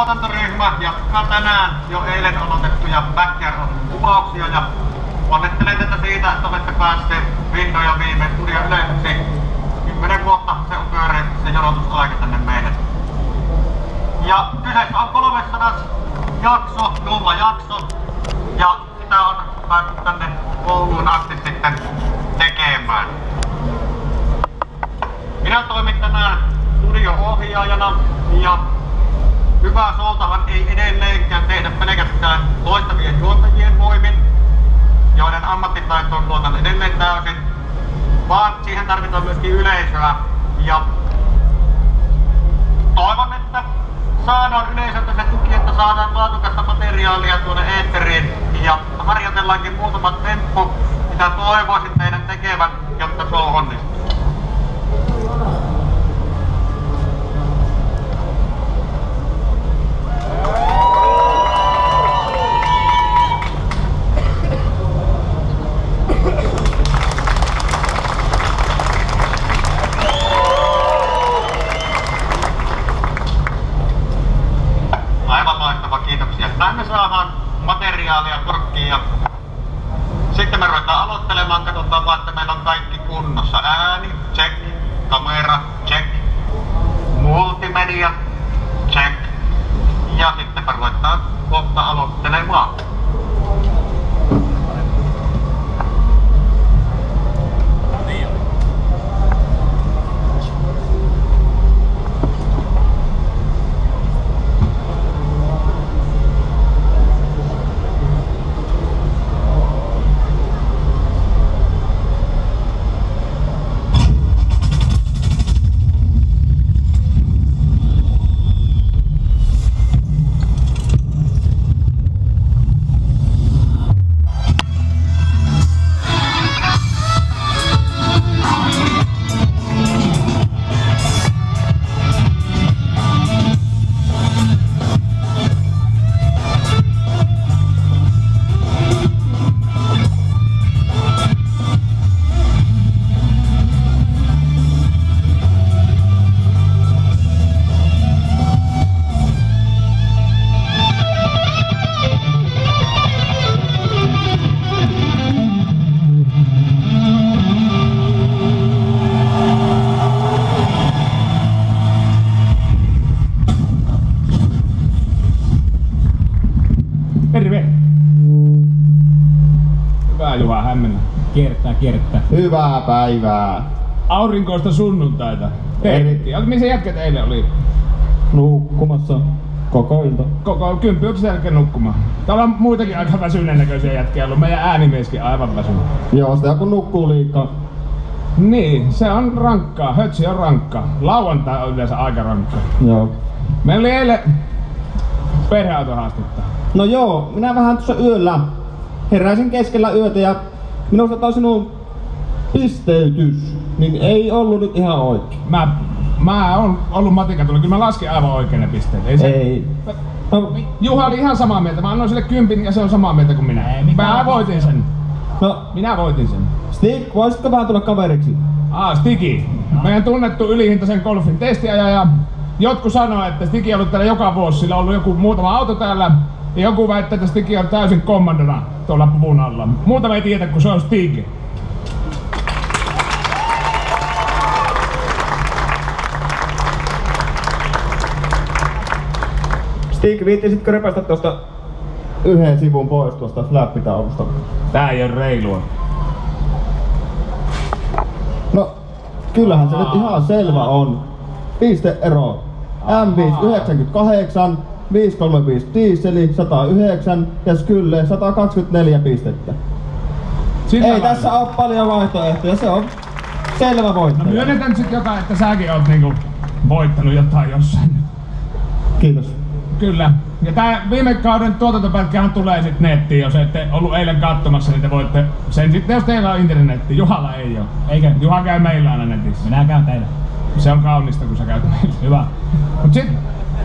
tuotantoryhmä jatkaa tänään jo eilen aloitettuja Backyard-kuvauksia ja onnittelen teitä siitä, että olette päässeet vihdoin ja viimein studion yleisöksi. 10 vuotta se on pyörinyt se jonotusaika tänne meille. Ja kyseessä on 300 jakso, juhlajakso, ja sitä on päässyt tänne kouluun asti sitten tekemään. Minä toimin tänään studio-ohjaajana ja hyvää sooltahan ei edelleenkään tehdä pelkästään loistavien juontajien voimin, joiden ammattitaito on luotan edelleen täysin, vaan siihen tarvitaan myöskin yleisöä. Ja toivon, että saadaan yleisöltä se tuki, että saadaan laadukasta materiaalia tuonne eetteriin ja harjoitellaankin muutama temppu, mitä toivoisin teidän tekevän, jotta show onnistuu. Aivan loistava, kiitoksia. Näin me saadaan materiaalia purkkiin ja sitten me ruvetaan aloittelemaan, katsotaan vaan, että meillä on kaikki kunnossa. Ääni, check, kamera, check, multimedia, check. Ja sitten me ruvetaan kohta aloittelemaan. Terve! Hyvää Juha, hämmennä. Kiertää. Hyvää päivää. Aurinkoista sunnuntaita. Missä jätkät eilen oli? Nukkumassa koko ilta. Koko 10 jälkeen nukkumaan. Täällä on muitakin aika väsyneen näköisiä jätkiä ollut. Meidän äänimieskin aivan väsynyt. Joo, sitä kun nukkuu liikaa. Niin, se on rankkaa. Hötsi on rankkaa. Lauantai on yleensä aika rankkaa. Joo. Meillä oli eilen perheautohaastetta. No joo, minä vähän tuossa yöllä heräsin keskellä yötä ja minusta taas sinun pisteytys, niin ei ollut nyt ihan oikein. Mä oon ollut matikatulla, kyllä mä laskin aivan oikein ne pisteet. Ei. No, Juha oli ihan samaa mieltä, mä annoin sille 10 ja se on samaa mieltä kuin minä. Mä voitin sen. No, Minä voitin sen. Stick, voisitko vähän tulla kaveriksi? Sticky. Meidän tunnettu ylihintaisen golfin testiajaja. Jotkut sanoo, että Sticky on ollut täällä joka vuosi, sillä on ollut joku muutama auto täällä. Ja joku väittää, että Sticky on täysin kommandona tuolla puvun alla. Muutama ei tiedä, kun se on Sticky. Stick, viittisitkö repästä tuosta yhden sivun pois tuosta flappitaulusta? Tää ei oo reilua. No, kyllähän se nyt ihan selvä on. Pisteero. M5 98, 535 dieseli 109 ja Skylle 124 pistettä. Ei tässä oo paljon vaihtoehtoja, se on selvä voittaja. No myönnetään sit joka, että säkin oot niinku voittanut jotain jossain. Kiitos. Kyllä. Ja tää viime kauden tuotantopätkähän tulee sit nettiin, jos ette ollut eilen katsomassa, niin te voitte sen sitten, jos teillä on internetti. Juhalla ei oo. Eikä? Juha käy meillä aina netissä. Minä käyn teillä. Se on kaunista, kun sä käyt meillä. Hyvä. Mut sit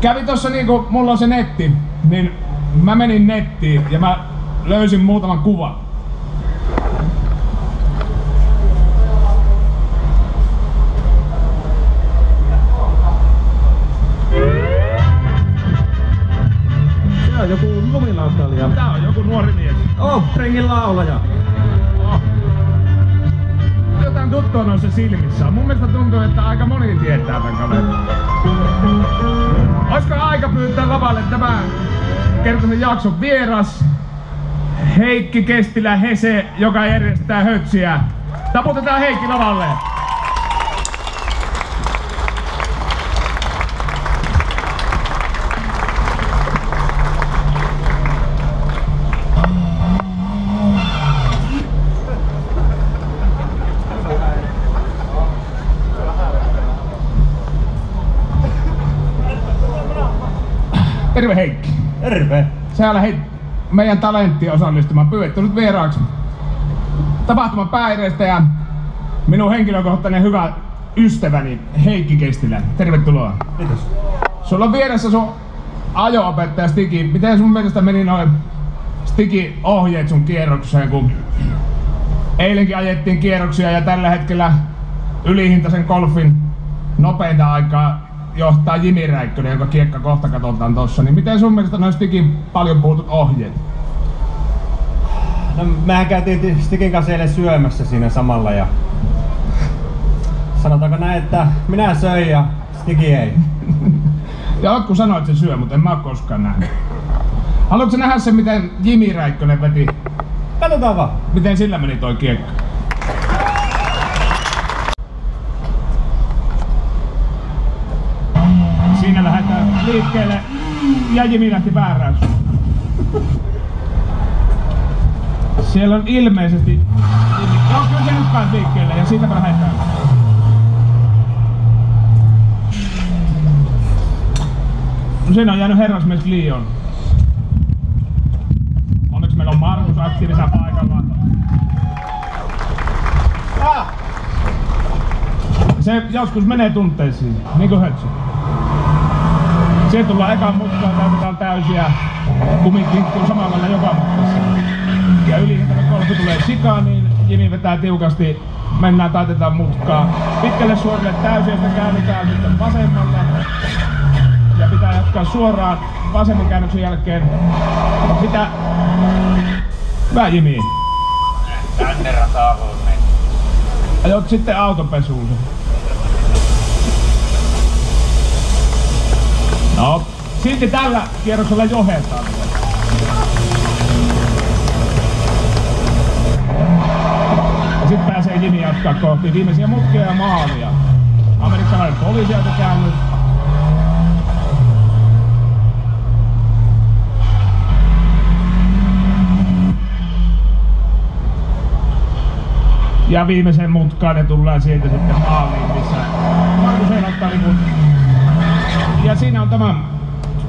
kävi tossa niinku, mulla on se netti, niin mä menin nettiin ja mä löysin muutaman kuvan. hänen silmissään. Mun mielestä tuntuu, että aika moni tietää tämän kaverin. Olisiko aika pyytää lavalle tämän kertoisen jakson vieras Heikki Kestilä Hese, joka järjestää hötsiä. Taputetaan Heikki lavalle. Terve Heikki. Terve. Sä lähdit meidän talenttiin osallistumaan. Pyydetty nyt vieraaksi tapahtuman pääedestä ja minun henkilökohtainen hyvä ystäväni Heikki Kestilä. Tervetuloa. Kiitos. Sulla on vieressä sun ajo-opettaja Stigi. Miten sun mielestä meni noin Stigi ohjeet sun kierrokseen, kun eilenkin ajettiin kierroksia ja tällä hetkellä ylihintaisen golfin nopeinta aikaa johtaa Jimi Räikkönen, jonka kiekka kohta katsotaan tossa. Niin miten sun mielestä noin Stigin paljon puhutut ohjeet? No, mehän käytiin Stigin kanssa eilen syömässä siinä samalla ja sanotaanko näin, että minä söin ja Stigi ei. Ja jotkut sanoit, että se syö, mutta en mä oo koskaan nähnyt. Haluatko nähdä sen, miten Jimi Räikkönen veti? Katsotaan vaan. Miten sillä meni toi kiekka? Siinä lähdetään liikkeelle ja Jimi lähti väärään. Siellä on ilmeisesti... Joo, kyllä se nyt pääsi liikkeelle ja siitä lähdetään. No siinä on jäänyt herrasmies Lion. Onneksi meillä on Markus aktiivisena paikalla. Se joskus menee tunteisiin, niinku hötsy. Sieltä tullaan ekan mutkaan, täytetään täysiä. Kumit liikkuu samalla lailla joka mutkassa. Ja ylihintainen golfi tulee sikaan, niin Jimi vetää tiukasti. Mennään, taitetaan mutkaa. Pitkälle suorille täysiä, että käännetään sitten vasemmalle. Ja pitää jatkaa suoraan vasemman käännöksen jälkeen. Sitä... Hyvä Jimi. Tänne rataa voi mennä. Ajot sitten autopesuun. No, silti tällä kierroksella johetaan. Ja sit pääsee Jimi jatkaa kohti viimeisiä mutkia ja maalia. Amerikkalainen poliisiauto käynyt. Ja viimeisen mutkaan ne tullaan sieltä sitten maaliin, missä Markus ottaa lipun. Ja siinä on tämä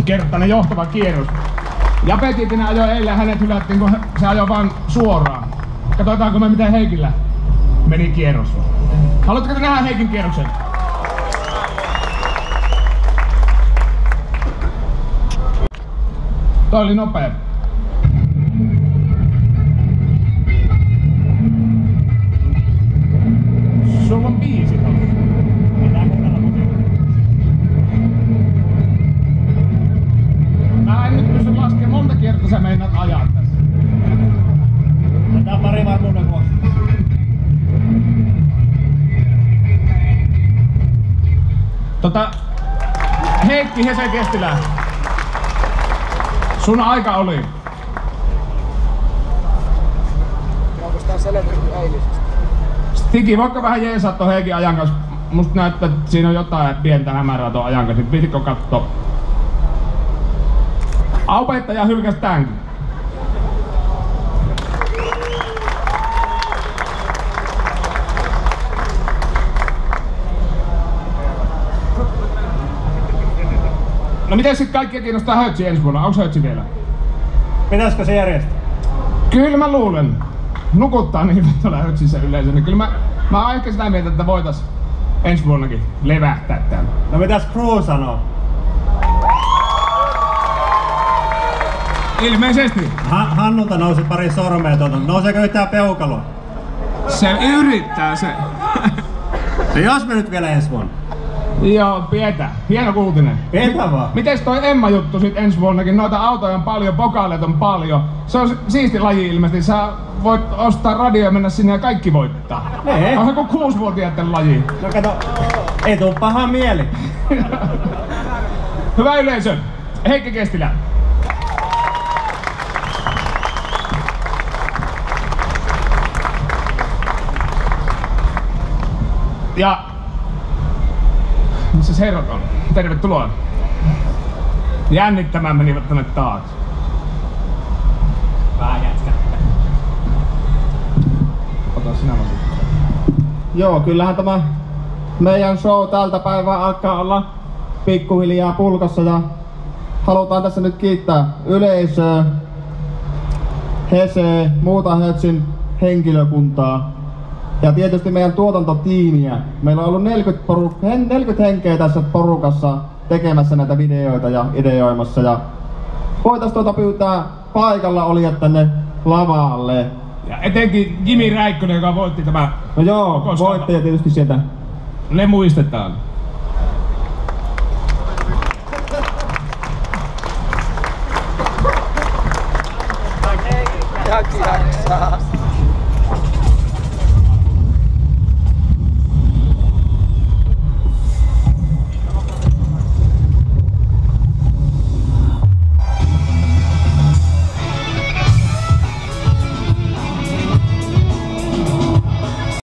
kertainen johtava kierros. Ja Petitinen ajoi eilen, hänet hylättiin, kun se ajoi vaan suoraan. Katsotaanko me miten Heikillä meni kierros. Haluatteko te nähdä Heikin kierroksen? Toi oli nopea. Sulla on biisi tossa. Pitää kuunnella musiikkia. Mä en nyt pysty laskemaan monta kertaa sä meinaat ajaa tässä. Tää pari varmuuden vuoksi. Heikki Hese Kestilä. Sun aika oli. Onko tää selvitetty eilisestä? Stigi, voitko vähän jeesaa ton Heikin ajan kanssa? Musta näyttää, että siinä on jotain pientä hämärää ton ajan kanssa. Pitikö kattoo? Opettaja hylkäs tämänkin. No miten sit kaikkia kiinnostaa hötsi ensi vuonna? Onks hötsi vielä? Pitäisikö se järjestää? Kyllä mä luulen. Nukuttaa niin tuolla hötsissä yleensä, niin kyllä mä oon ehkä sitä mieltä, että voitais ensi vuonnakin levähtää täällä. No mitäs crew sanoo? Ilmeisesti. Hannulta nousi pari sormea tuolta. Nouseeko yhtään peukaloa? Se yrittää se. Se jos me nyt vielä ensi vuonna. Joo, pidetään. Hieno uutinen. Pidetään vaan. Mites toi Emma-juttu sit ensi vuonnakin? Noita autoja on paljon, pokaaleita on paljon. Se on siisti laji ilmeisesti. Sä voit ostaa radio ja mennä sinne ja kaikki voittaa. Nee. Onko 6-vuotiaiden laji? No kato, ei tuu paha mieli. Hyvä yleisö, Heikki Kestilä. Ja missä herrat on? Tervetuloa. Jännittämään menivät tänne taakse. Vähän jätkä. Ota sinä vaan. Joo, kyllähän tämä meidän show tältä päivää alkaa olla pikkuhiljaa pulkassa ja halutaan tässä nyt kiittää yleisöä, Hese, muuta Hötsin henkilökuntaa ja tietysti meidän tuotantotiimiä. Meillä on ollut 40 henkeä tässä porukassa tekemässä näitä videoita ja ideoimassa ja voitais pyytää paikalla olijat tänne lavalle. Ja etenkin Jimi Räikkönen, joka voitti tämä. No joo, voittaja tietysti sieltä. Ne muistetaan. Jaki jaksaa.